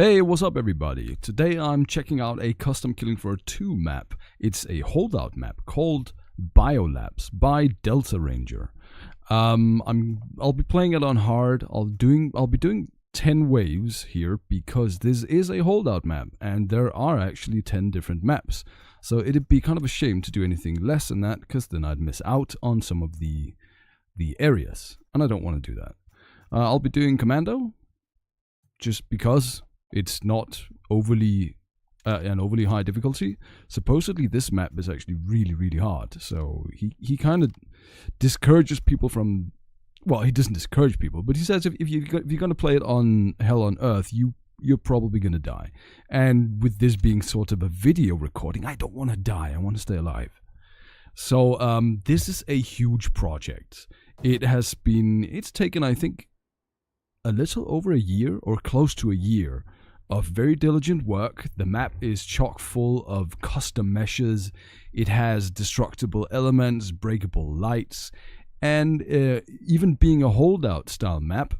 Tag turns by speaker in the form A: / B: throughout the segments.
A: Hey, what's up everybody? Today I'm checking out a custom Killing Floor 2 map. It's a holdout map called Biolapse by Delta Ranger. I'll be playing it on hard. I'll be doing 10 waves here because this is a holdout map and there are actually 10 different maps. So it'd be kind of a shame to do anything less than that because then I'd miss out on some of the areas and I don't want to do that. I'll be doing Commando just because it's not overly an overly high difficulty. Supposedly this map is actually really hard, so he kind of discourages people from, well, he doesn't discourage people, but he says if you're going to play it on Hell on Earth, you're probably going to die. And with this being sort of a video recording, I don't want to die, I want to stay alive. So this is a huge project. It's taken, I think, a little over a year or close to a year of very diligent work. The map is chock full of custom meshes. It has destructible elements, breakable lights, and even being a holdout style map,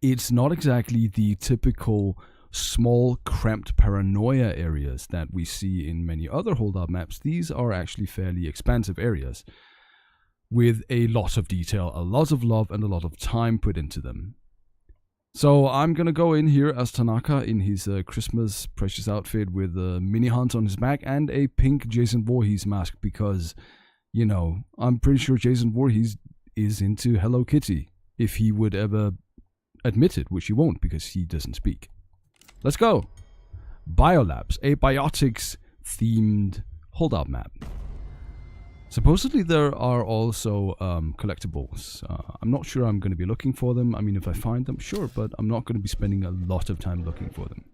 A: it's not exactly the typical small cramped paranoia areas that we see in many other holdout maps. These are actually fairly expansive areas with a lot of detail, a lot of love, and a lot of time put into them. So I'm going to go in here as Tanaka in his Christmas precious outfit with a mini hunt on his back and a pink Jason Voorhees mask because, you know, I'm pretty sure Jason Voorhees is into Hello Kitty, if he would ever admit it, which he won't because he doesn't speak. Let's go! Biolapse, a biotics themed holdout map. Supposedly there are also collectibles. I'm not sure I'm going to be looking for them. I mean, if I find them, sure, but I'm not going to be spending a lot of time looking for them.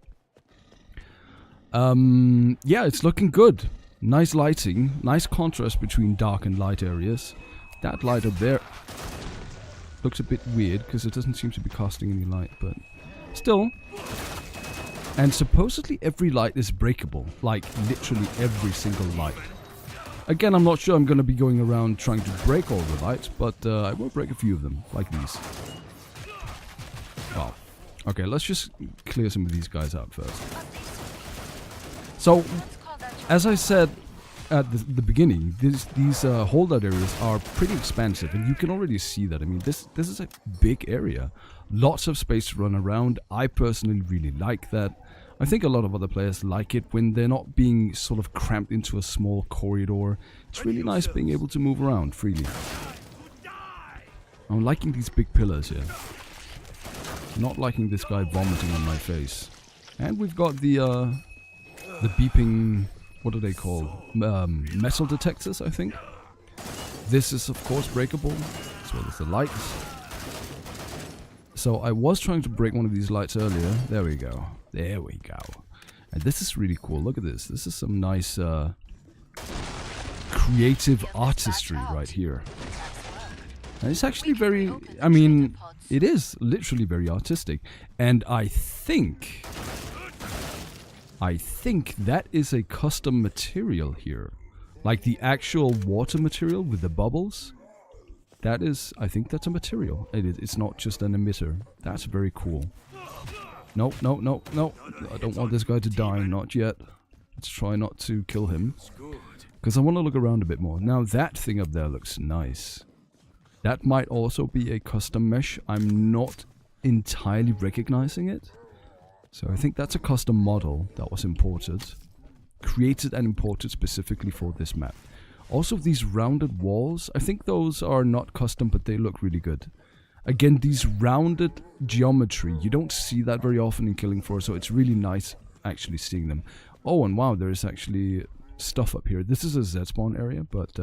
A: Yeah, it's looking good. Nice lighting, nice contrast between dark and light areas. That light up there looks a bit weird because it doesn't seem to be casting any light, but still. And supposedly every light is breakable, like literally every single light. Again, I'm not sure I'm going to be going around trying to break all the lights, but I will break a few of them, like these. Wow. Okay, let's just clear some of these guys out first. So, as I said at the beginning, these holdout areas are pretty expansive, and you can already see that. I mean, this is a big area. Lots of space to run around. I personally really like that. I think a lot of other players like it when they're not being sort of cramped into a small corridor. It's really nice being able to move around freely. I'm liking these big pillars here. Not liking this guy vomiting on my face. And we've got the beeping, what are they called? Metal detectors, I think. This is of course breakable, as well as the lights. So I was trying to break one of these lights earlier. There we go. There we go. And this is really cool. Look at this. This is some nice creative artistry right here. And it's actually very, I mean, it is literally very artistic. And I think that is a custom material here. Like the actual water material with the bubbles. That is, I think that's a material. It's not just an emitter. That's very cool. No. I don't want this guy to die, not yet. Let's try not to kill him. Because I want to look around a bit more. Now that thing up there looks nice. That might also be a custom mesh. I'm not entirely recognizing it. So I think that's a custom model that was imported. Created and imported specifically for this map. Also these rounded walls, I think those are not custom, but they look really good. Again, these rounded geometry, you don't see that very often in Killing Floor, so it's really nice actually seeing them. Oh, and wow, there is actually stuff up here. This is a Z-spawn area, but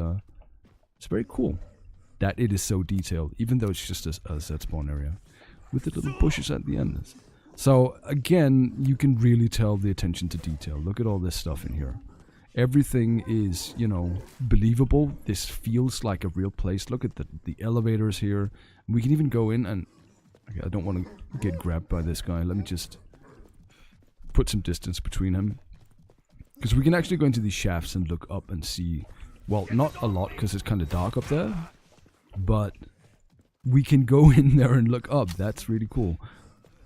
A: it's very cool that it is so detailed, even though it's just a Z-spawn area, with the little bushes at the end. So, again, you can really tell the attention to detail. Look at all this stuff in here. Everything is, you know, believable. This feels like a real place. Look at the elevators here. We can even go in and... Okay, I don't want to get grabbed by this guy. Let me just put some distance between him. Because we can actually go into these shafts and look up and see... Well, not a lot because it's kind of dark up there. But we can go in there and look up. That's really cool.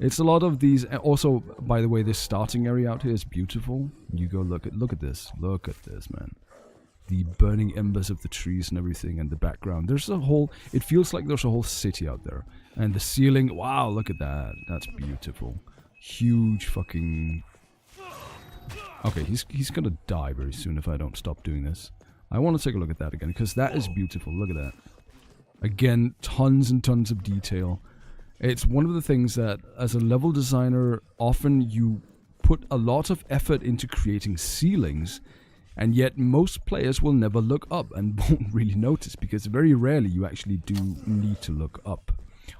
A: It's a lot of these. Also, by the way, this starting area out here is beautiful. You go look at this. Look at this, man. The burning embers of the trees and everything, and the background. There's a whole. It feels like there's a whole city out there, and the ceiling. Wow, look at that. That's beautiful. Huge fucking. Okay, he's gonna die very soon if I don't stop doing this. I want to take a look at that again because that is beautiful. Look at that. Again, tons and tons of detail. It's one of the things that, as a level designer, often you put a lot of effort into creating ceilings, and yet most players will never look up and won't really notice, because very rarely you actually do need to look up.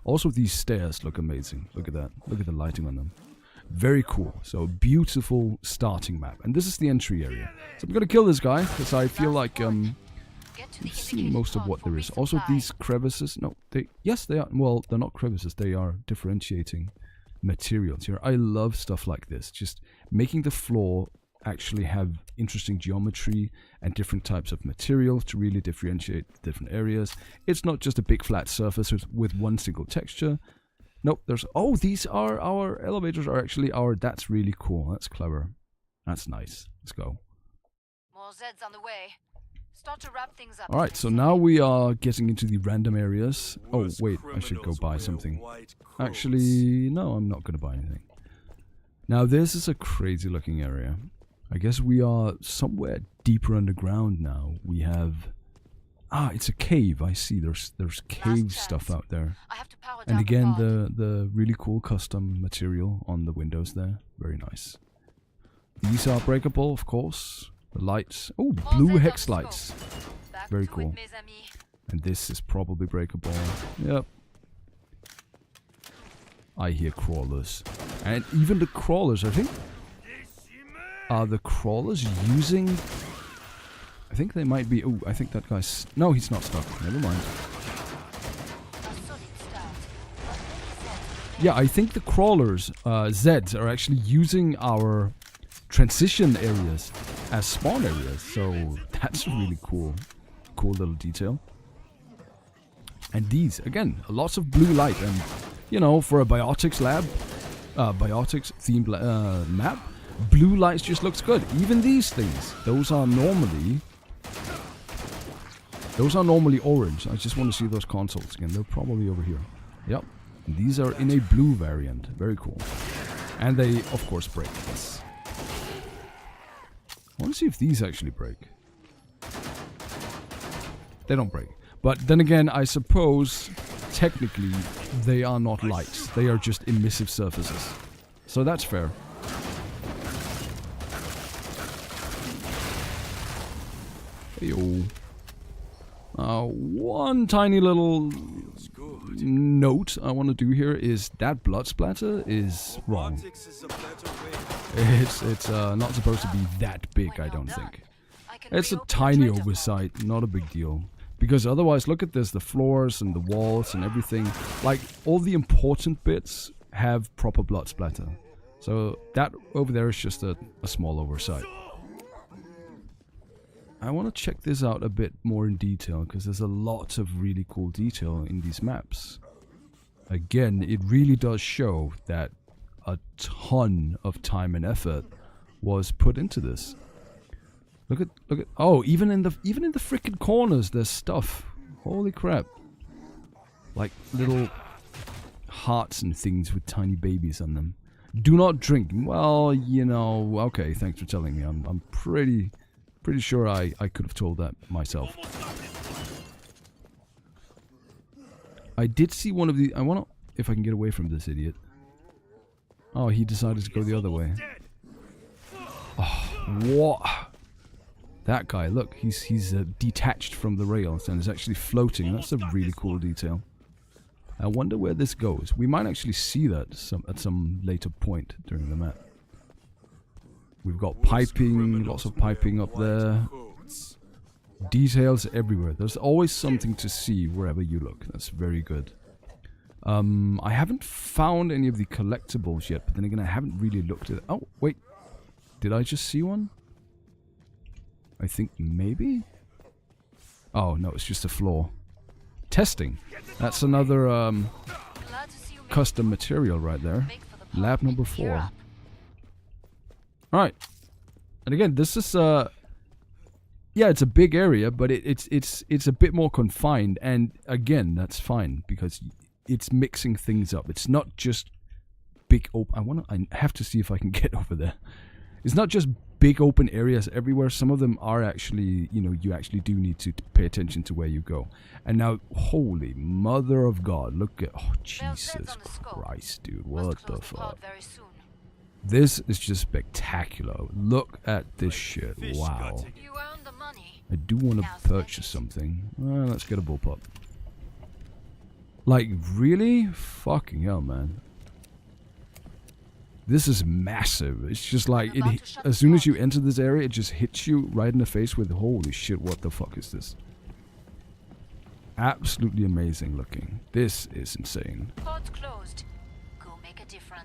A: Also, these stairs look amazing. Look at that. Look at the lighting on them. Very cool. So, beautiful starting map. And this is the entry area. So I'm going to kill this guy, because I feel like... We've seen most of what there is. Also, these crevices. No, yes, they are. Well, they're not crevices. They are differentiating materials here. I love stuff like this. Just making the floor actually have interesting geometry and different types of materials to really differentiate different areas. It's not just a big flat surface with one single texture. Nope. There's. Oh, these are our elevators. Are actually our. That's really cool. That's clever. That's nice. Let's go.
B: More Zeds on the way. Start to wrap things up.
A: Alright, so now we are getting into the random areas. Oh, wait, I should go buy something. Actually, no, I'm not going to buy anything. Now, this is a crazy looking area. I guess we are somewhere deeper underground now. We have... Ah, it's a cave. I see. There's cave stuff out there. And again, the really cool custom material on the windows there. Very nice. These are breakable, of course. The lights. Oh, blue hex lights. Very cool. And this is probably breakable. Yep. I hear crawlers. And even the crawlers, I think. Are the crawlers using... I think they might be... Oh, I think that guy's... No, he's not stuck. Never mind. Yeah, I think the crawlers, Zeds, are actually using our... transition areas as spawn areas, so that's really cool little detail. And these, again, lots of blue light, and you know, for a biotics lab, biotics themed map, blue lights just looks good. Even these things, those are normally orange. I just want to see those consoles again. They're probably over here. Yep, and these are in a blue variant. Very cool, and they of course break. Yes. I want to see if these actually break. They don't break. But then again, I suppose, technically, they are not lights. They are just emissive surfaces. So that's fair. Heyo. One tiny little note I want to do here is that blood splatter is wrong. It's not supposed to be that big, I don't think. It's a tiny oversight, not a big deal. Because otherwise, look at this, the floors and the walls and everything. Like, all the important bits have proper blood splatter. So that over there is just a small oversight. I want to check this out a bit more in detail, because there's a lot of really cool detail in these maps. Again, it really does show that a ton of time and effort was put into this. Look at oh, even in the freaking corners there's stuff. Holy crap. Like little hearts and things with tiny babies on them. Do not drink. Well, you know, okay, thanks for telling me. I'm pretty sure I could have told that myself. I did see one of the... I want to... If I can get away from this idiot. Oh, he decided to go the other way. Oh, what? That guy, look, he's detached from the rails and is actually floating. That's a really cool detail. I wonder where this goes. We might actually see that at some later point during the map. We've got piping, lots of piping up there. Details everywhere. There's always something to see wherever you look. That's very good. I haven't found any of the collectibles yet, but then again, I haven't really looked at it. Oh, wait. Did I just see one? I think maybe? Oh, no, it's just a floor. Testing. That's another custom material right there. Lab number 4. Alright. And again, this is yeah, it's a big area, but it's a bit more confined, and again, that's fine because it's mixing things up. It's not just big open. I have to see if I can get over there. It's not just big open areas everywhere. Some of them are actually, you know, you actually do need to pay attention to where you go. And now, holy mother of God, look at, oh Jesus Christ, dude, what the fuck? This is just spectacular. Look at this shit. Wow. I do want to purchase something. Let's get a bullpup. Like, really? Fucking hell, man. This is massive. It's just like, as soon as you enter this area, it just hits you right in the face with, holy shit, what the fuck is this? Absolutely amazing looking. This is insane.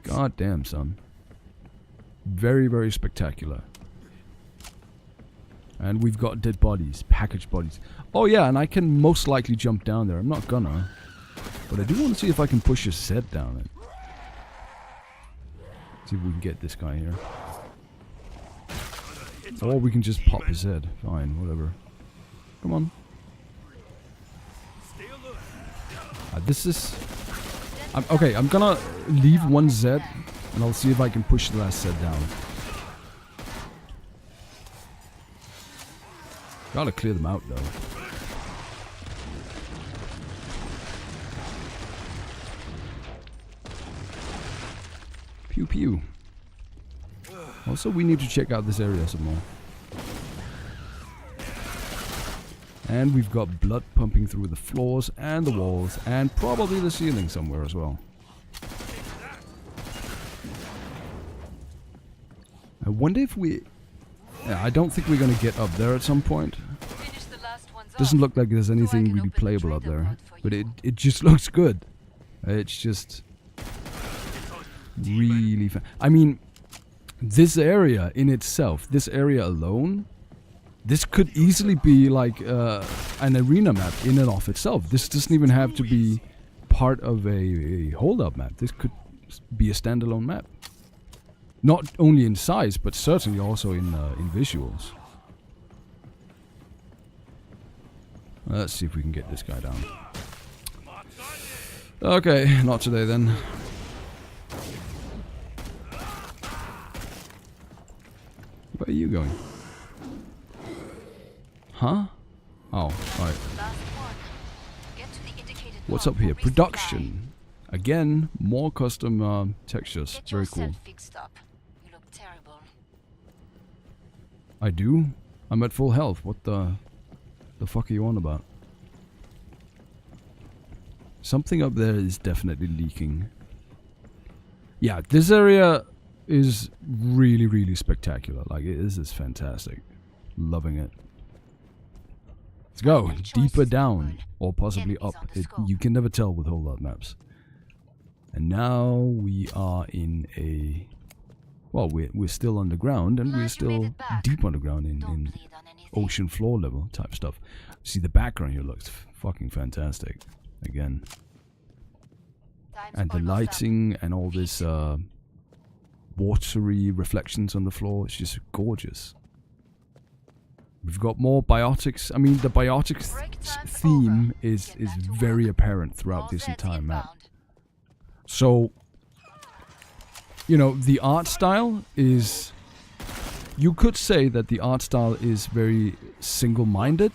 A: God damn, son. Very, very spectacular. And we've got dead bodies, packaged bodies. Oh yeah, and I can most likely jump down there. I'm not gonna. But I do want to see if I can push a set down it. See if we can get this guy here. Or we can just pop his head. Fine, whatever. Come on. This is... okay, I'm gonna leave one Z, and I'll see if I can push the last Z down. Gotta clear them out, though. Pew pew. Also, we need to check out this area some more. And we've got blood pumping through the floors and the walls and probably the ceiling somewhere as well. I wonder if we... Yeah, I don't think we're going to get up there at some point. Doesn't look like there's anything really playable up there. But it just looks good. It's just... really fun. I mean, this area in itself, this area alone, this could easily be like an arena map in and of itself. This doesn't even have to be part of a holdout map. This could be a standalone map. Not only in size, but certainly also in visuals. Let's see if we can get this guy down. Okay, not today then. Where are you going? Huh? Oh, right. What's up here? Production. Again, more custom textures. Very cool. I do? I'm at full health. What the fuck are you on about? Something up there is definitely leaking. Yeah, this area is really, really spectacular. Like, this is fantastic. Loving it. Let's go. Deeper down. Or possibly up. You can never tell with holdout maps. And now we are in a... Well, we're still underground, and we're still deep underground in ocean floor level type stuff. See, the background here looks fucking fantastic. Again. And the lighting and all this watery reflections on the floor, it's just gorgeous. We've got more biotics. I mean, the biotics theme is very apparent throughout this entire map. So, you know, the art style is... You could say that the art style is very single-minded,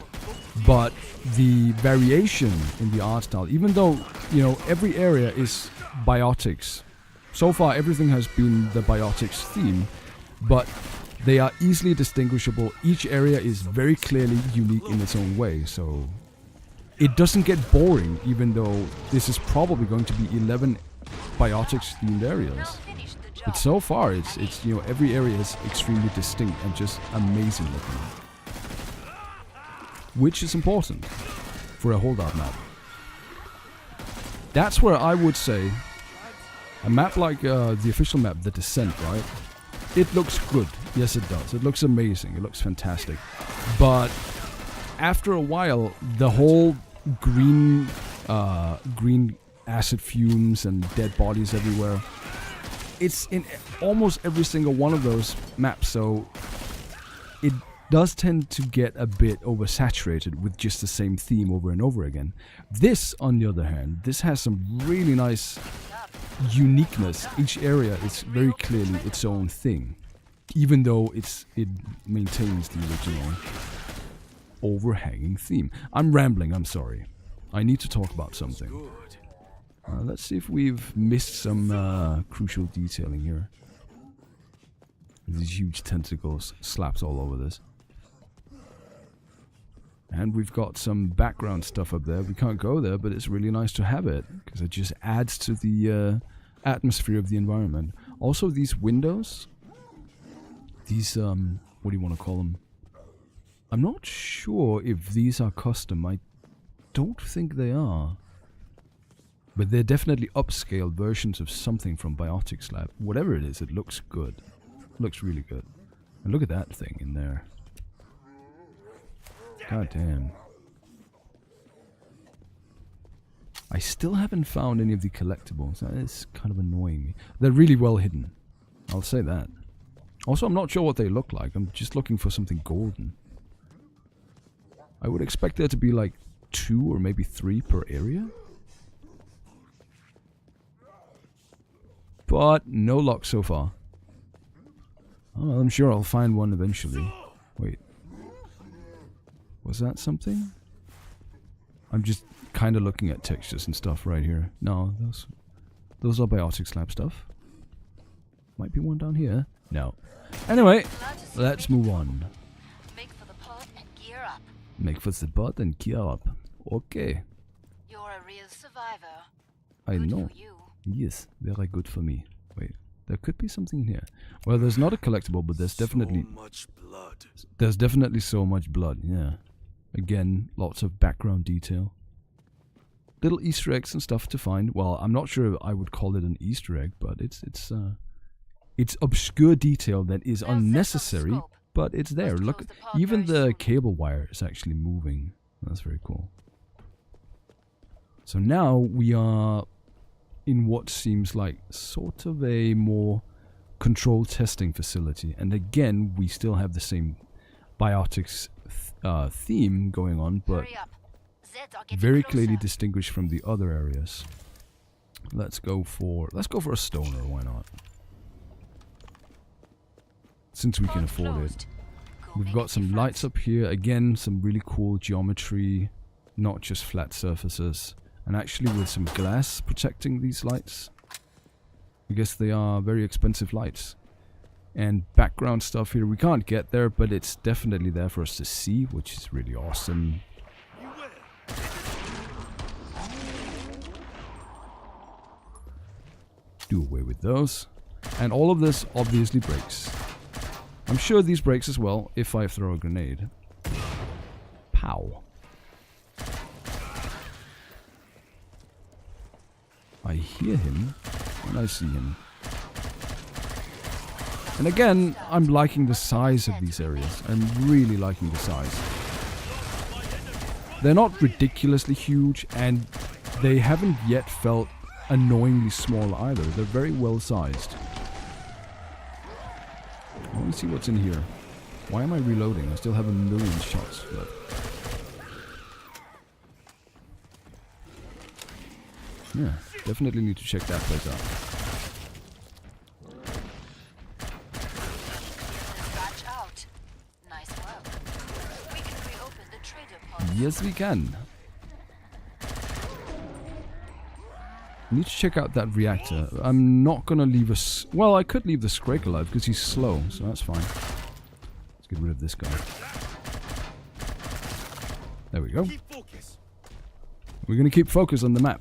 A: but the variation in the art style, even though, you know, every area is biotics. So far, everything has been the biotics theme, but they are easily distinguishable. Each area is very clearly unique in its own way, so it doesn't get boring, even though this is probably going to be 11 biotics themed areas. But so far, it's you know, every area is extremely distinct and just amazing looking, which is important for a holdout map. That's where I would say a map like the official map, The Descent, right? It looks good. Yes, it does. It looks amazing. It looks fantastic. But after a while, the whole green acid fumes and dead bodies everywhere, it's in almost every single one of those maps, so it does tend to get a bit oversaturated with just the same theme over and over again. This, on the other hand, this has some really nice uniqueness. Each area is very clearly its own thing, even though it maintains the original overhanging theme. I'm rambling, I'm sorry. I need to talk about something. Let's see if we've missed some crucial detailing here. These huge tentacles slapped all over this. And we've got some background stuff up there. We can't go there, but it's really nice to have it, because it just adds to the atmosphere of the environment. Also, these windows, these, what do you want to call them? I'm not sure if these are custom. I don't think they are. But they're definitely upscaled versions of something from Biotics Lab. Whatever it is, it looks good. Looks really good. And look at that thing in there. God damn. I still haven't found any of the collectibles. That is kind of annoying me. They're really well hidden. I'll say that. Also, I'm not sure what they look like. I'm just looking for something golden. I would expect there to be like 2 or maybe 3 per area. But no luck so far. Oh, I'm sure I'll find one eventually. Wait. Was that something? I'm just kind of looking at textures and stuff right here. No, those are Biotics Lab stuff. Might be one down here. No. Anyway, let's move on.
B: Make for the pod and gear up.
A: Make for the pod and gear up. Okay.
B: You're a real survivor.
A: I
B: Good
A: know.
B: for you.
A: Yes, very good for me. Wait, there could be something in here. Well, there's not a collectible, but there's definitely
C: so much blood.
A: There's definitely so much blood. Yeah. Again, lots of background detail. Little Easter eggs and stuff to find. Well, I'm not sure I would call it an Easter egg, but it's obscure detail that is unnecessary, but it's there. Look, even the cable wire is actually moving. That's very cool. So now we are in what seems like sort of a more controlled testing facility. And again, we still have the same biotics theme going on, but very clearly distinguished from the other areas. Let's go for a stoner, why not? Since we can afford it. We've got some lights up here, again some really cool geometry, not just flat surfaces, and actually with some glass protecting these lights. I guess they are very expensive lights. And background stuff here, we can't get there, but it's definitely there for us to see, which is really awesome. Do away with those. And all of this obviously breaks. I'm sure these breaks as well if I throw a grenade. Pow. I hear him when I see him. And again, I'm liking the size of these areas. I'm really liking the size. They're not ridiculously huge, and they haven't yet felt annoyingly small either. They're very well sized. I want to see what's in here. Why am I reloading? I still have a million shots left. Yeah, definitely need to check that place out.
B: Nice work. We can reopen the trader pod.
A: Yes, we can. Need to check out that reactor. I'm not gonna leave us. Well, I could leave the Scrake alive because he's slow, so that's fine. Let's get rid of this guy. There we go. We're gonna keep focus on the map.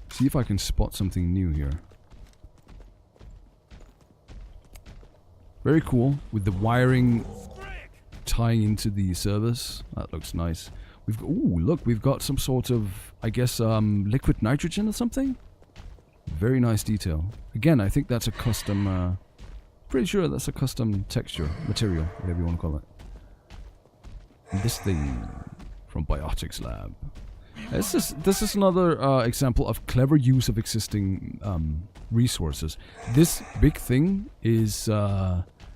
A: See if I can spot something new here. Very cool with the wiring tying into the servers. That looks nice. We've got, ooh, look, we've got some sort of, I guess, liquid nitrogen or something. Very nice detail. Again, I think that's a custom. Pretty sure that's a custom texture, material, whatever you want to call it. And this thing from Biotics Lab. This is another example of clever use of existing resources. This big thing is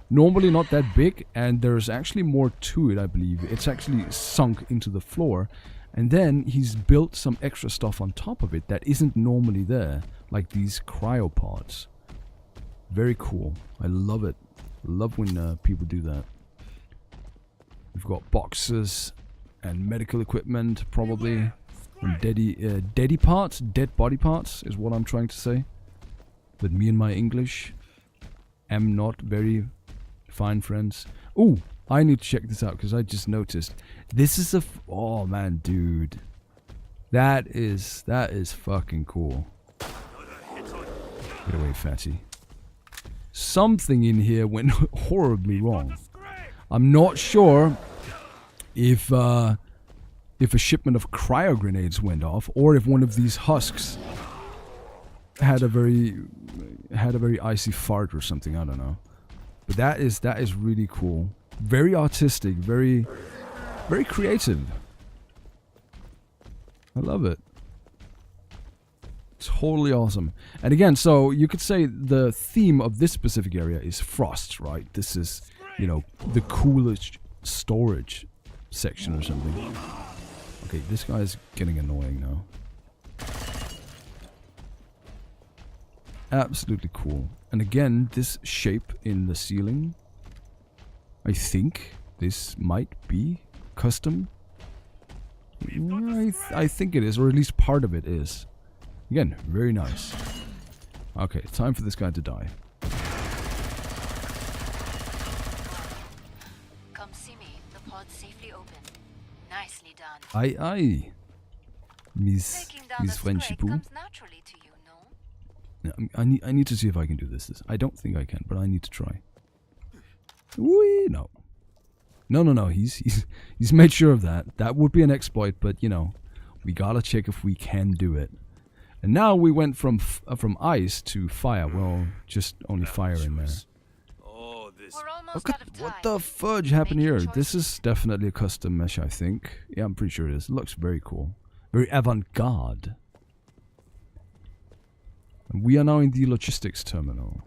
A: normally not that big, and there's actually more to it, I believe. It's actually sunk into the floor, and then he's built some extra stuff on top of it that isn't normally there, like these cryopods. Very cool. I love it. Love when people do that. We've got boxes and medical equipment, probably. And dead body parts is what I'm trying to say. But me and my English am not very fine, friends. Ooh, I need to check this out because I just noticed. This is oh man, dude. That is fucking cool. Get away, fatty. Something in here went horribly wrong. I'm not sure if a shipment of cryo grenades went off, or if one of these husks had a very icy fart or something. I don't know. But that is really cool. Very artistic. Very creative. I love it. Totally awesome. And again, so you could say the theme of this specific area is frost, right? This is, you know, the coolest storage section or something. Okay, this guy is getting annoying now. Absolutely cool. And again, this shape in the ceiling, I think this might be custom. I think it is, or at least part of it is. Again, very nice. Okay, time for this guy to die.
B: Come see me. The pod's safely open. Nicely done.
A: Aye. Miss Frenchy Poo.
B: Comes naturally to you, no?
A: Yeah, I need to see if I can do this. I don't think I can, but I need to try. Whee, no. No. He's made sure of that. That would be an exploit, but you know, we gotta check if we can do it. And now we went from ice to fire. Well, just only fire in there. Look at what the fudge happened here. This is definitely a custom mesh, I think. Yeah, I'm pretty sure it is. It looks very cool. Very avant-garde. And we are now in the logistics terminal.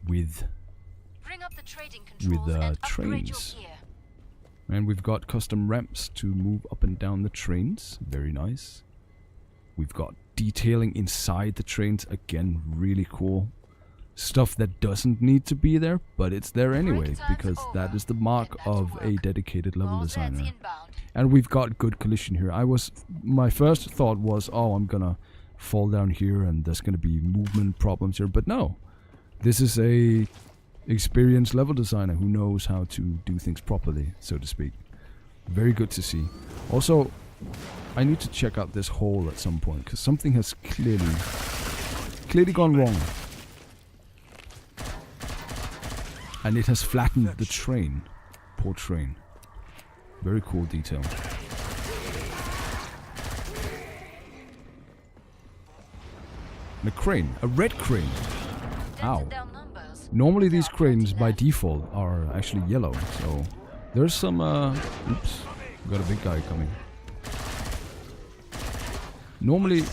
A: With trains. And we've got custom ramps to move up and down the trains. Very nice. We've got detailing inside the trains. Again, really cool. Stuff that doesn't need to be there, but it's there anyway, because that is the mark of a dedicated level designer. And we've got good collision here. My first thought was, oh, I'm gonna fall down here and there's gonna be movement problems here, but no. This is a experienced level designer who knows how to do things properly, so to speak. Very good to see. Also, I need to check out this hole at some point, because something has clearly gone wrong. And it has flattened the train. Poor train. Very cool detail. And a crane. A red crane. Ow. Normally these cranes by default are actually yellow, so there's some oops. We got a big guy coming. Normally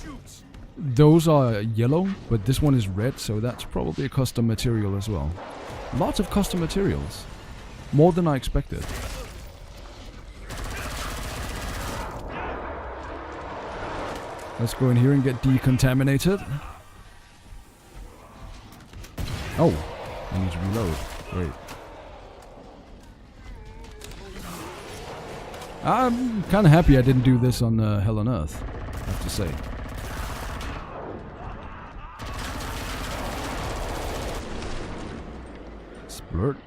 A: those are yellow, but this one is red, so that's probably a custom material as well. Lots of custom materials. More than I expected. Let's go in here and get decontaminated. Oh, I need to reload. Wait. I'm kind of happy I didn't do this on Hell on Earth, I have to say. Splurt.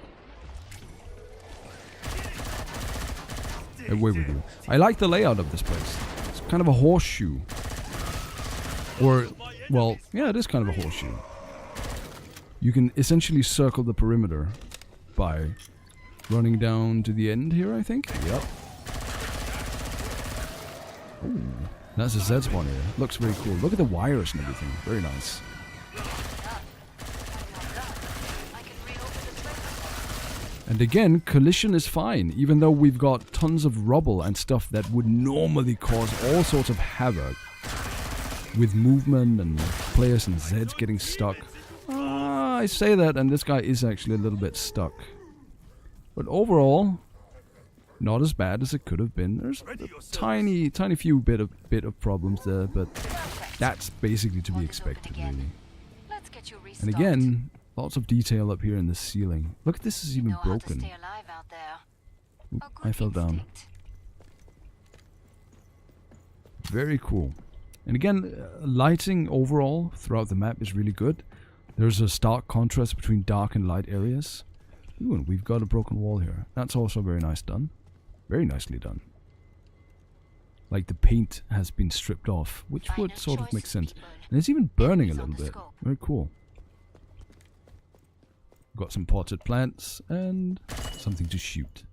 A: Away with you. I like the layout of this place. It's kind of a horseshoe. Or, well, yeah, it is kind of a horseshoe. You can essentially circle the perimeter by running down to the end here, I think. Yep. Ooh, that's a Z spawn here. Looks very cool. Look at the wires and everything. Very nice. And again, collision is fine, even though we've got tons of rubble and stuff that would normally cause all sorts of havoc. With movement and players and Zeds getting stuck. I say that, and this guy is actually a little bit stuck. But overall, not as bad as it could have been. There's a tiny few bit of problems there, but that's basically to be expected, really. And again, lots of detail up here in the ceiling. Look, this is even broken. Oop, I fell down. Very cool. And again, lighting overall throughout the map is really good. There's a stark contrast between dark and light areas. Ooh, and we've got a broken wall here. That's also very nice done. Very nicely done. Like the paint has been stripped off, which would sort of make sense. And it's even burning a little bit. Very cool. Got some potted plants and something to shoot.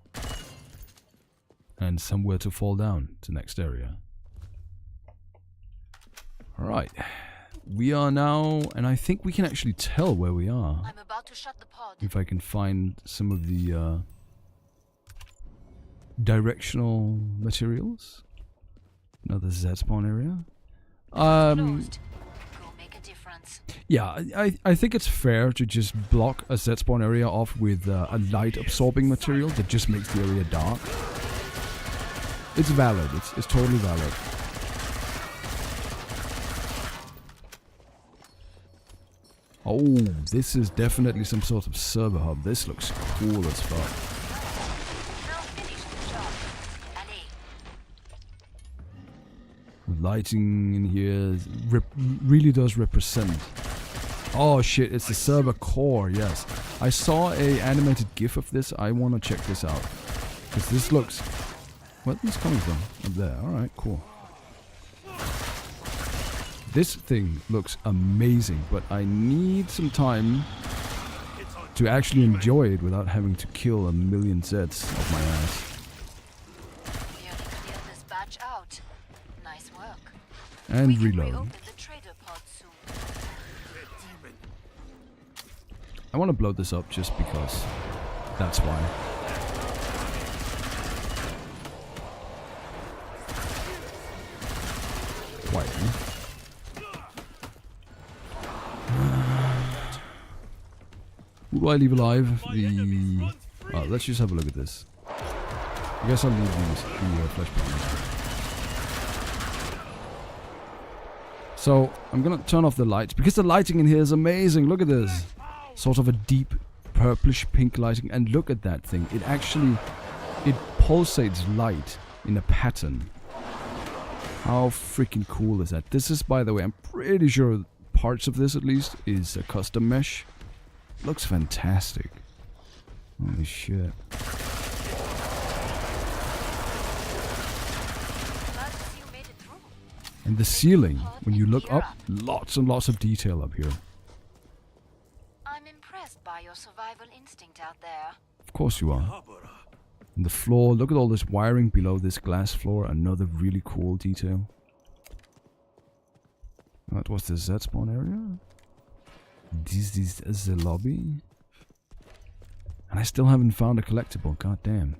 A: And somewhere to fall down to next area. Alright. We are now, and I think we can actually tell where we are.
B: I'm about to shut the pod.
A: If I can find some of the directional materials. Another Z spawn area.
B: Go make a difference.
A: Yeah, I think it's fair to just block a Z spawn area off with a light absorbing material that just makes the area dark. It's valid. It's totally valid. Oh, this is definitely some sort of server hub. This looks cool as fuck. Lighting in here really does represent. Oh shit, it's the server core, yes. I saw a animated GIF of this. I want to check this out. Because this looks... Where's this coming from? Up there. Alright, cool. This thing looks amazing, but I need some time to actually enjoy it without having to kill a million Zeds of my ass.
B: Nearly cleared this batch out. Nice work.
A: And reload. I want to blow this up just because. That's why. Quietly. Who do I leave alive? Let's just have a look at this. I guess I'll leave the flesh bombs. So, I'm gonna turn off the lights, because the lighting in here is amazing. Look at this. Sort of a deep purplish pink lighting. And look at that thing. It pulsates light in a pattern. How freaking cool is that? This is, by the way, I'm pretty sure parts of this at least is a custom mesh. Looks fantastic. Holy shit. And the ceiling, when you look up, lots and lots of detail up here.
B: I'm impressed by your survival instinct out there.
A: Of course you are. And the floor, look at all this wiring below this glass floor. Another really cool detail. That was the Z spawn area. This is the lobby. And I still haven't found a collectible, god damn.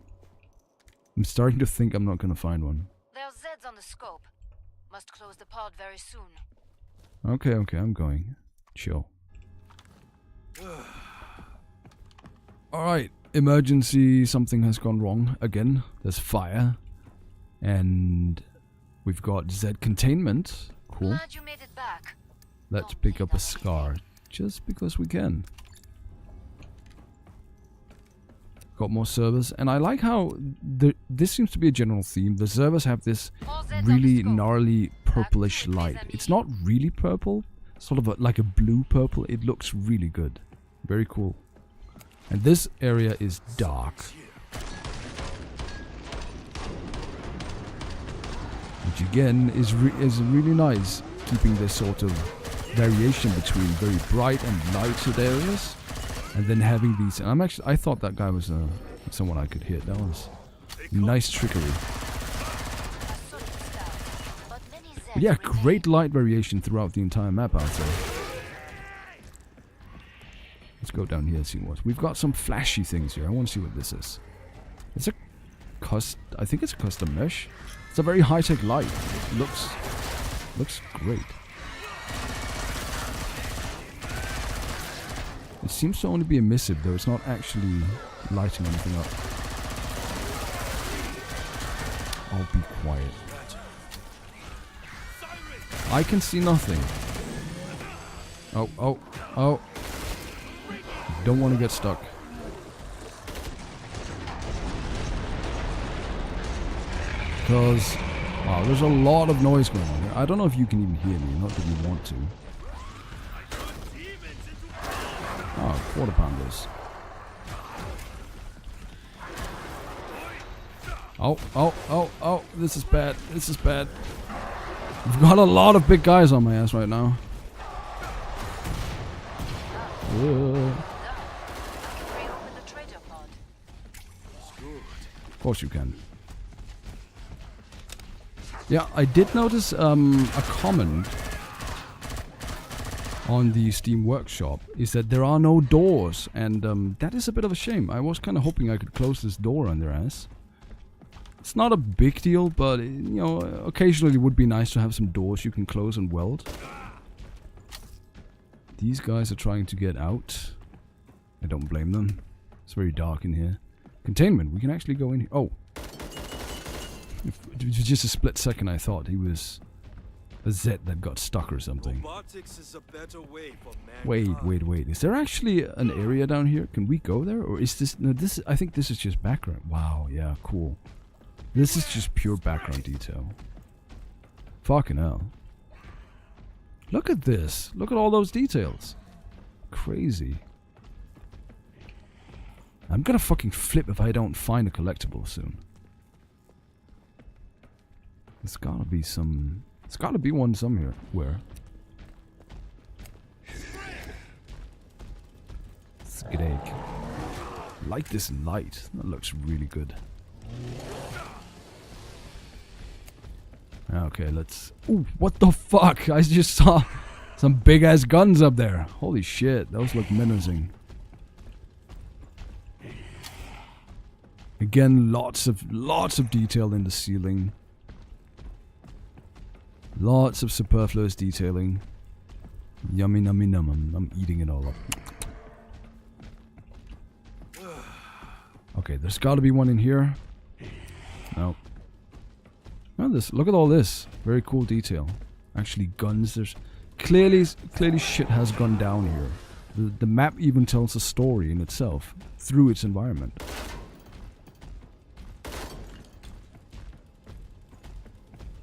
A: I'm starting to think I'm not gonna find one.
B: There's Zeds on the scope. Must close the pod very soon.
A: Okay, I'm going. Chill. Alright, emergency, something has gone wrong again. There's fire. And we've got Z containment. Cool.
B: Glad you made it back.
A: Let's pick up a scar. Just because we can. Got more servers, and I like how this seems to be a general theme. The servers have this really gnarly purplish light. It's not really purple, sort of like a blue purple. It looks really good. Very cool. And this area is dark. Which again is really nice, keeping this sort of variation between very bright and lighted areas. And then having these, and I thought that guy was someone I could hit. That was nice trickery. But yeah, great light variation throughout the entire map, I'd say. Let's go down here and see what. We've got some flashy things here. I want to see what this is. It's a I think it's a custom mesh. It's a very high-tech light. It looks great. It seems to only be emissive, though. It's not actually lighting anything up. I'll be quiet. I can see nothing. Oh. Don't want to get stuck. Because, wow, there's a lot of noise going on here. I don't know if you can even hear me, not that you want to. Oh, quarter pounders. Oh, this is bad. This is bad. I've got a lot of big guys on my ass right now. Of course you can. Yeah, I did notice a comment on the Steam Workshop is that there are no doors, and that is a bit of a shame. I was kind of hoping I could close this door on their ass. It's not a big deal, but you know, occasionally it would be nice to have some doors you can close and weld. These guys are trying to get out. I don't blame them. It's very dark in here. Containment, we can actually go in here. Oh. It was just a split second I thought he was a Z that got stuck or something.
C: Robotics is a better way for mankind.
A: Wait. Is there actually an area down here? Can we go there? Or is this... No, this... I think this is just background. Wow, yeah, cool. This is just pure background detail. Fucking hell. Look at this. Look at all those details. Crazy. I'm gonna fucking flip if I don't find a collectible soon. There's gotta be some... There's gotta be one somewhere. Where? Skidegg. Like this light. That looks really good. Okay, let's... Ooh, what the fuck? I just saw some big-ass guns up there. Holy shit, those look menacing. Again, lots of detail in the ceiling. Lots of superfluous detailing. Yummy nummy num. I'm eating it all up. Okay, there's gotta be one in here. Nope. Oh, look at all this. Very cool detail. Actually, guns. There's clearly shit has gone down here. The map even tells a story in itself through its environment.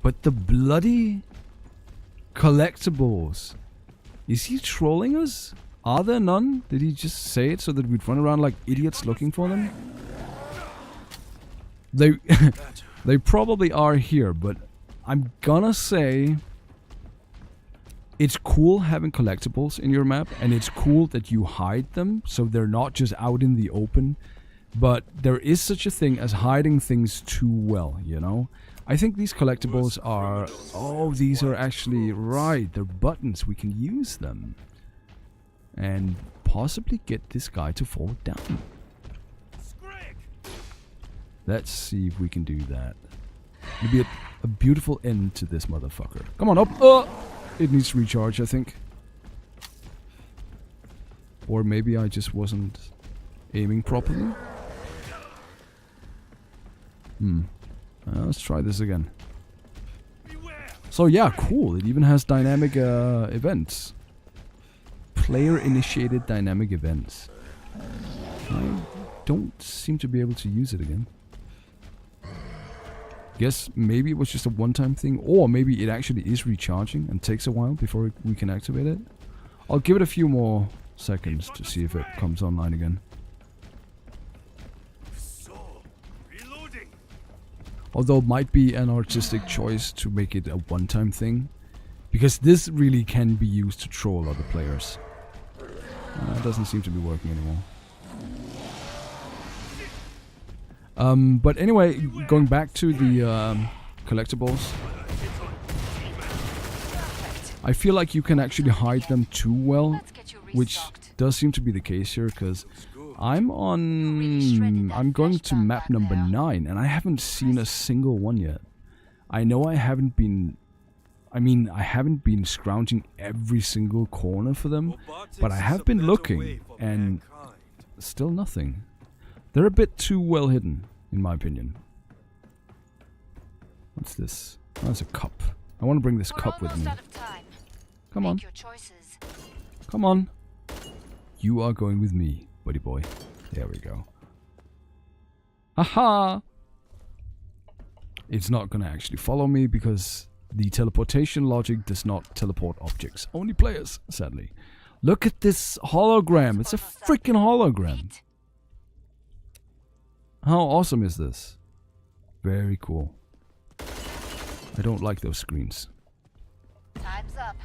A: But the bloody collectibles. Is he trolling us? Are there none? Did he just say it so that we'd run around like idiots looking for them? They probably are here, but I'm gonna say it's cool having collectibles in your map, and it's cool that you hide them so they're not just out in the open. But there is such a thing as hiding things too well, you know? I think these collectibles are... Oh, these are actually... Right, they're buttons. We can use them. And possibly get this guy to fall down. Let's see if we can do that. It'll be a beautiful end to this motherfucker. Come on up. It needs to recharge, I think. Or maybe I just wasn't aiming properly. Let's try this again. So yeah, cool. It even has dynamic events. Player-initiated dynamic events. I don't seem to be able to use it again. Guess maybe it was just a one-time thing, or maybe it actually is recharging and takes a while before we can activate it. I'll give it a few more seconds to see if it comes online again. Although it might be an artistic choice to make it a one-time thing, because this really can be used to troll other players. It doesn't seem to be working anymore. But anyway, going back to the collectibles, I feel like you can actually hide them too well, which does seem to be the case here, because I'm going to map number 9, and I haven't seen a single one yet. I know I haven't been scrounging every single corner for them, but I have been looking, and still nothing. They're a bit too well hidden, in my opinion. What's this? Oh, it's a cup. I want to bring this cup with me. Come on. Come on. You are going with me, buddy boy. There we go. Aha! It's not going to actually follow me because the teleportation logic does not teleport objects. Only players, sadly. Look at this hologram. It's a freaking hologram. How awesome is this? Very cool. I don't like those screens.
B: Time's up.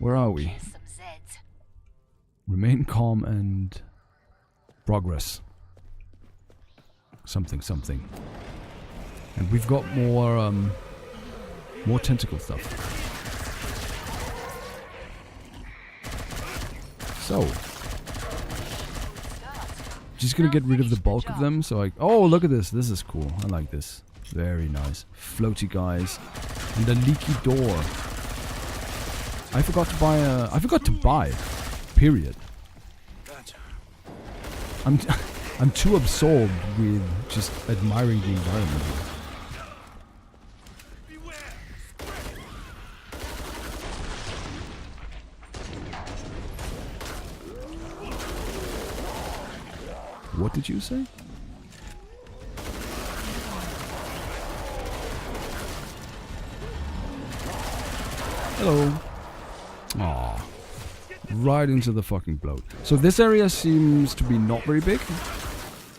A: Where are we?
B: Here's some Zeds.
A: Remain calm and progress. Something, something. And we've got more tentacle stuff. So, just gonna get rid of the bulk of them. So oh, look at this. This is cool. I like this. Very nice. Floaty guys. And the leaky door. I forgot to buy period. I'm too absorbed with just admiring the environment. What did you say? Hello. Aww. Right into the fucking bloat. So this area seems to be not very big.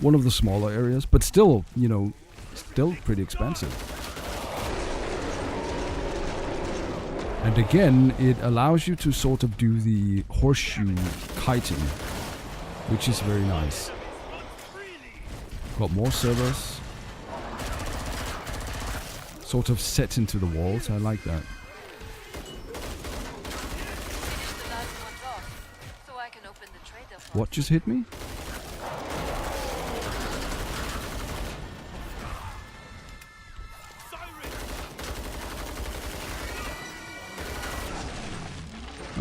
A: One of the smaller areas, but still, you know, still pretty expansive. And again, it allows you to sort of do the horseshoe kiting, which is very nice. Got more servers. Sort of set into the walls. I like that. What just hit me?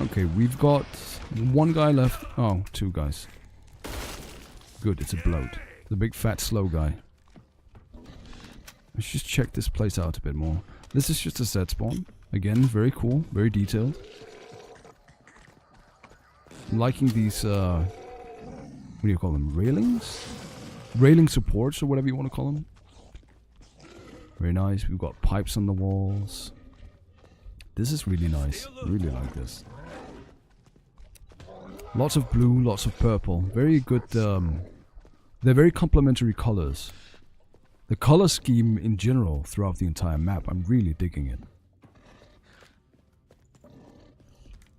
A: Okay, we've got one guy left. Oh, two guys. Good, it's a bloat. The big fat slow guy. Let's just check this place out a bit more. This is just a set spawn. Again, very cool, very detailed. I'm liking these, what do you call them? Railings? Railing supports, or whatever you want to call them. Very nice. We've got pipes on the walls. This is really nice. I really like this. Lots of blue, lots of purple. Very good, they're very complementary colors. The color scheme in general throughout the entire map, I'm really digging it.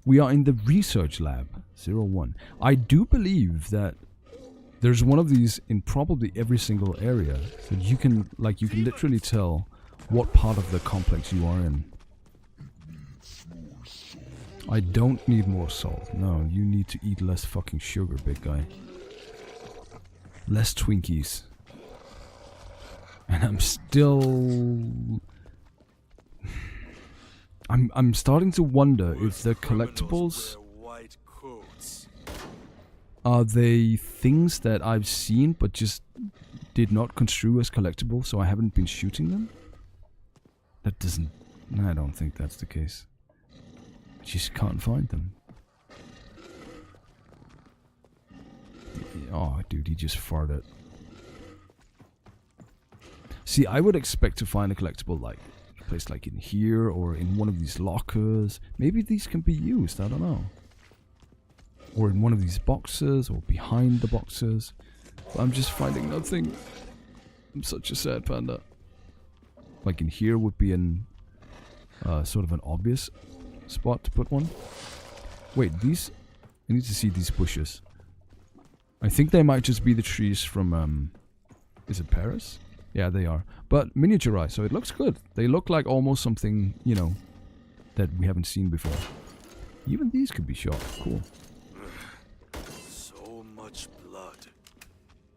A: We are in the research lab, 01. I do believe that there's one of these in probably every single area. So you can literally tell what part of the complex you are in. I don't need more salt. No, you need to eat less fucking sugar, big guy. Less Twinkies. And I'm still... I'm starting to wonder if the collectibles... Are they things that I've seen but just did not construe as collectible, so I haven't been shooting them? That doesn't... I don't think that's the case. I just can't find them. Oh, dude, he just farted. See, I would expect to find a collectible like a place like in here or in one of these lockers. Maybe these can be used, I don't know. Or in one of these boxes or behind the boxes. But I'm just finding nothing. I'm such a sad panda. Like in here would be an sort of an obvious spot to put one. Wait, these... I need to see these bushes. I think they might just be the trees from, is it Paris? Yeah, they are. But miniaturized, so it looks good. They look like almost something, you know, that we haven't seen before. Even these could be shot. Cool.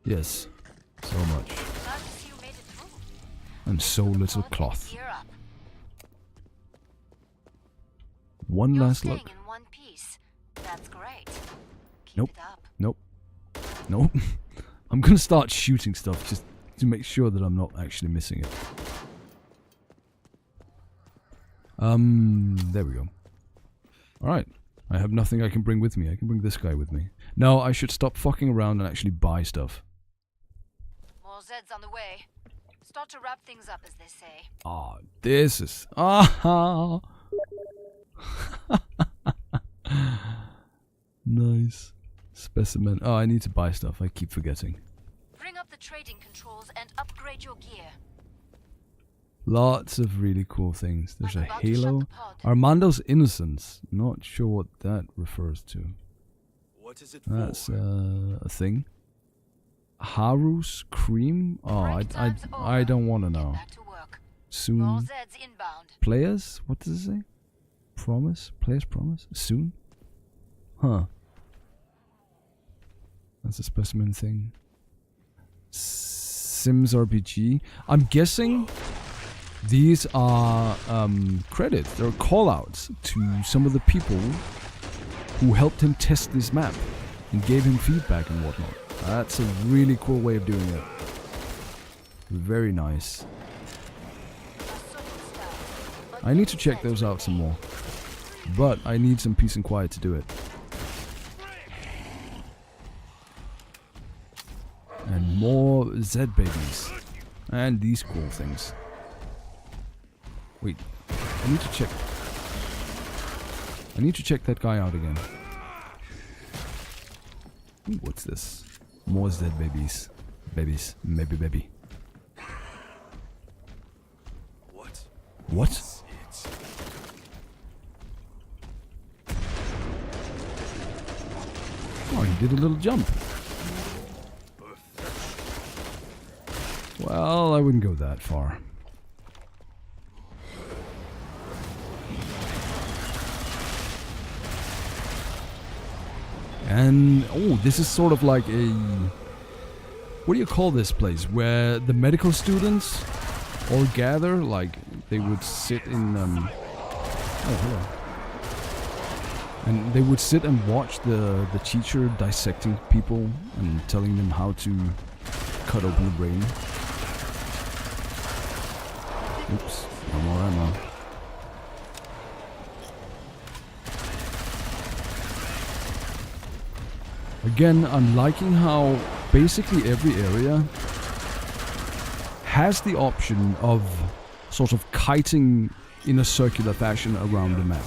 A: Yes. So much.
B: Glad to see you made it through.
A: And so little
B: Pod,
A: cloth.
B: gear up.
A: One
B: You're
A: last
B: staying
A: look.
B: in one piece. That's great. Keep
A: Nope.
B: it up.
A: Nope. Nope. I'm gonna start shooting stuff just to make sure that I'm not actually missing it. There we go. Alright. I have nothing I can bring with me. I can bring this guy with me. No, I should stop fucking around and actually buy stuff.
B: More Zeds on the way. Start to wrap things up, as they say.
A: Ah, this is... Ah! Nice. Specimen. Oh, I need to buy stuff. I keep forgetting.
B: Bring up the trading controls and upgrade your gear.
A: Lots of really cool things. There's a
B: I'm about to shut
A: halo.
B: the pod.
A: Armando's Innocence. Not sure what that refers to.
C: What is it
A: That's
C: for?
A: a thing. Haru's Cream? Oh,
B: Break time's
A: I
B: over.
A: don't want to
B: Get
A: know.
B: back to work. More
A: Soon.
B: Zeds inbound.
A: Players? What does it say? Promise? Players promise? Soon? Huh. That's a specimen thing. Sims RPG. I'm guessing these are credits. They're callouts to some of the people who helped him test this map and gave him feedback and whatnot. That's a really cool way of doing it. Very nice. I need to check those out some more. But I need some peace and quiet to do it. And more Z babies. And these cool things. Wait, I need to check. I need to check that guy out again. Ooh, what's this? More Z babies. Babies. Maybe baby.
C: What?
A: What? Oh, he did a little jump. Well, I wouldn't go that far. And, oh, this is sort of like a... What do you call this place? Where the medical students all gather, like, they would sit in, Oh, hello. And they would sit and watch the teacher dissecting people and telling them how to cut open the brain. Oops, no more ammo. Again, I'm liking how basically every area has the option of sort of kiting in a circular fashion around the map.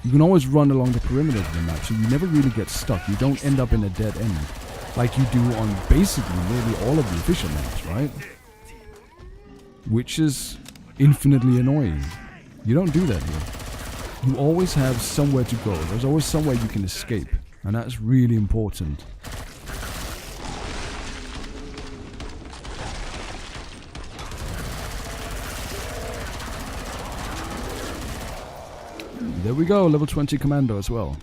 A: You can always run along the perimeter of the map, so you never really get stuck. You don't end up in a dead end, like you do on basically nearly all of the official maps, right? Which is infinitely annoying. You don't do that here. You always have somewhere to go. There's always somewhere you can escape, and that's really important. There we go, level 20 commando as well.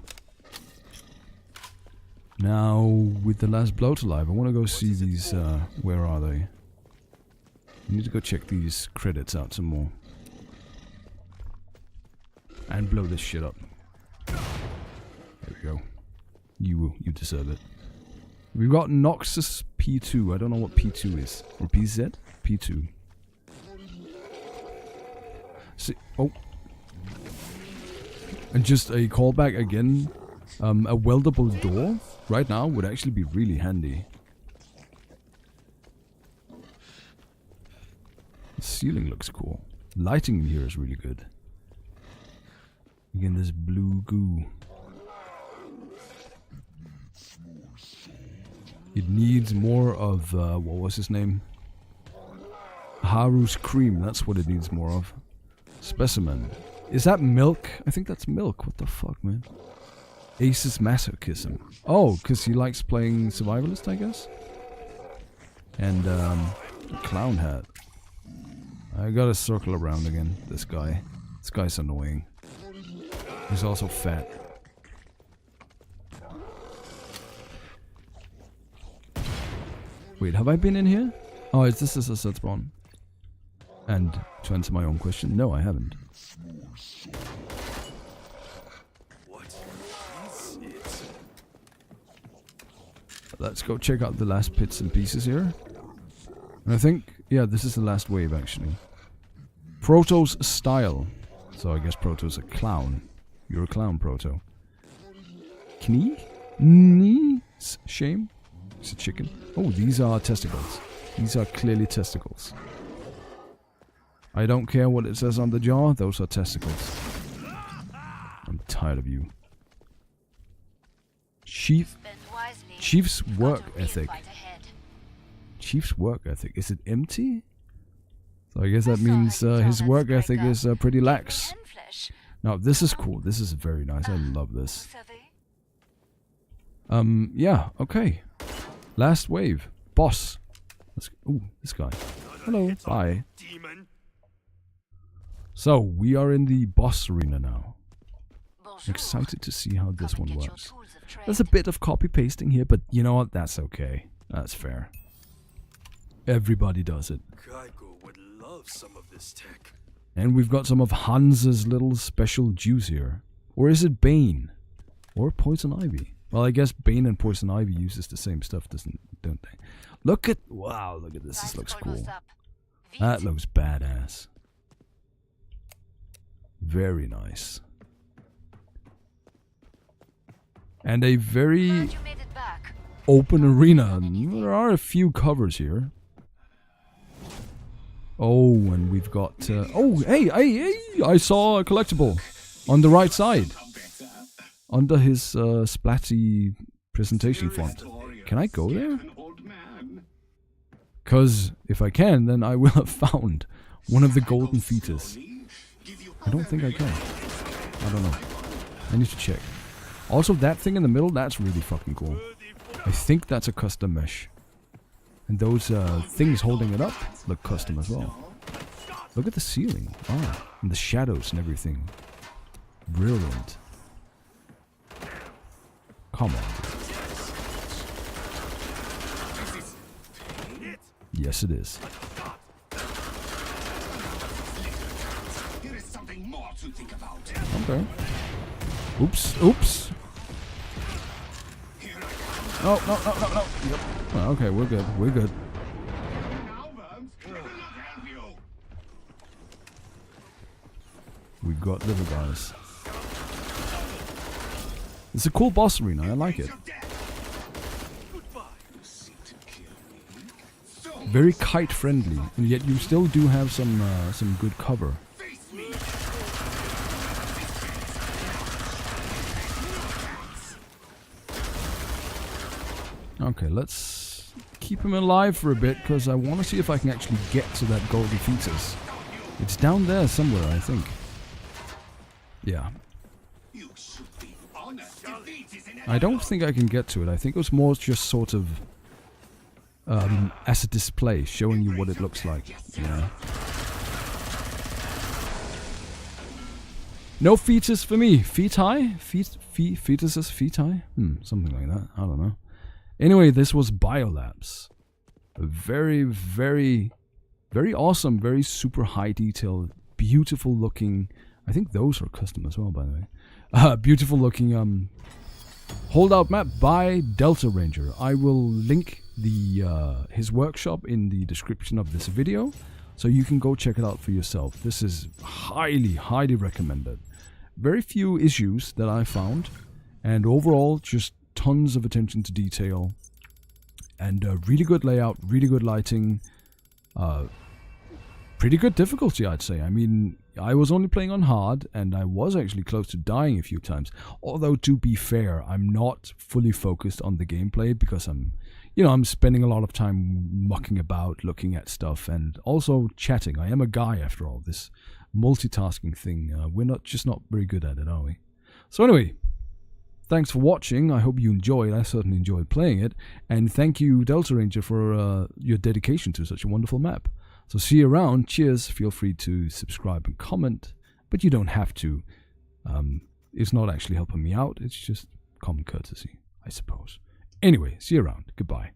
A: Now, with the last bloat alive, I want to go see these, where are they? I need to go check these credits out some more. And blow this shit up. There we go. You deserve it. We've got Noxus P2. I don't know what P2 is. Or PZ? P2. See, oh. And just a callback again. A weldable door right now would actually be really handy. The ceiling looks cool. Lighting in here is really good. Again, this blue goo. It needs more of, what was his name? Haru's Cream, that's what it needs more of. Specimen. Is that milk? I think that's milk. What the fuck, man? Ace's masochism. Oh, because he likes playing survivalist, I guess? And, a clown hat. I gotta circle around again, this guy. This guy's annoying. He's also fat. Wait, have I been in here? Oh, this is a set spawn. And to answer my own question, no, I haven't.
C: What is it?
A: Let's go check out the last bits and pieces here. And I think, yeah, this is the last wave actually. Proto's style. So I guess Proto's a clown. You're a clown, Proto. Knee? Knees? Shame? It's a chicken. Oh, these are testicles. These are clearly testicles. I don't care what it says on the jaw, those are testicles. I'm tired of you. Chief's work ethic. Chief's work ethic. Is it empty? So I guess that means his work ethic is pretty lax. Now this is cool. This is very nice. I love this. Yeah, okay. Last wave. Boss. Ooh, this guy. Hello. Bye. So, we are in the boss arena now. Excited to see how this one works. There's a bit of copy pasting here, but you know what? That's okay. That's fair. Everybody does it.
C: Kaiko would love some of this tech.
A: And we've got some of Hans's little special juice here. Or is it Bane? Or Poison Ivy? Well, I guess Bane and Poison Ivy uses the same stuff, don't they? Look at... Wow, look at this. This looks cool. That looks badass. Very nice. And a very open arena. There are a few covers here. Oh, and we've got... oh, hey! I saw a collectible on the right side. Under his splatty presentation font. Can I go there? Because if I can, then I will have found one of the golden fetus. I don't think I can. I don't know. I need to check. Also, that thing in the middle, that's really fucking cool. I think that's a custom mesh. And those things holding it up look custom as well. Look at the ceiling. Oh, and the shadows and everything. Brilliant. Come on. Yes, it is. Okay. Oops, oops. No. Yep. Oh, okay, we're good. We're good. We got little guys. It's a cool boss arena. I like it. Very kite friendly, and yet you still do have some good cover. Okay, let's keep him alive for a bit, because I want to see if I can actually get to that golden fetus. It's down there somewhere, I think. Yeah. I don't think I can get to it. I think it was more just sort of as a display, showing you what it looks like. Yeah. No fetus for me. Feti? Fetuses? Feti? Something like that. I don't know. Anyway, this was Biolapse. A very, very, very awesome, very super high detail, beautiful looking. I think those are custom as well, by the way. Beautiful looking Holdout map by Delta Ranger. I will link the his workshop in the description of this video, so you can go check it out for yourself. This is highly, highly recommended. Very few issues that I found, and overall just tons of attention to detail, and really good layout, really good lighting, pretty good difficulty, I'd say. I mean, I was only playing on hard, and I was actually close to dying a few times. Although, to be fair, I'm not fully focused on the gameplay, because I'm spending a lot of time mucking about, looking at stuff, and also chatting. I am a guy, after all. This multitasking thing, we're not very good at it, are we? So anyway, thanks for watching. I hope you enjoyed. I certainly enjoyed playing it. And thank you, Delta Ranger, for your dedication to such a wonderful map. So see you around. Cheers. Feel free to subscribe and comment, but you don't have to. It's not actually helping me out. It's just common courtesy, I suppose. Anyway, see you around. Goodbye.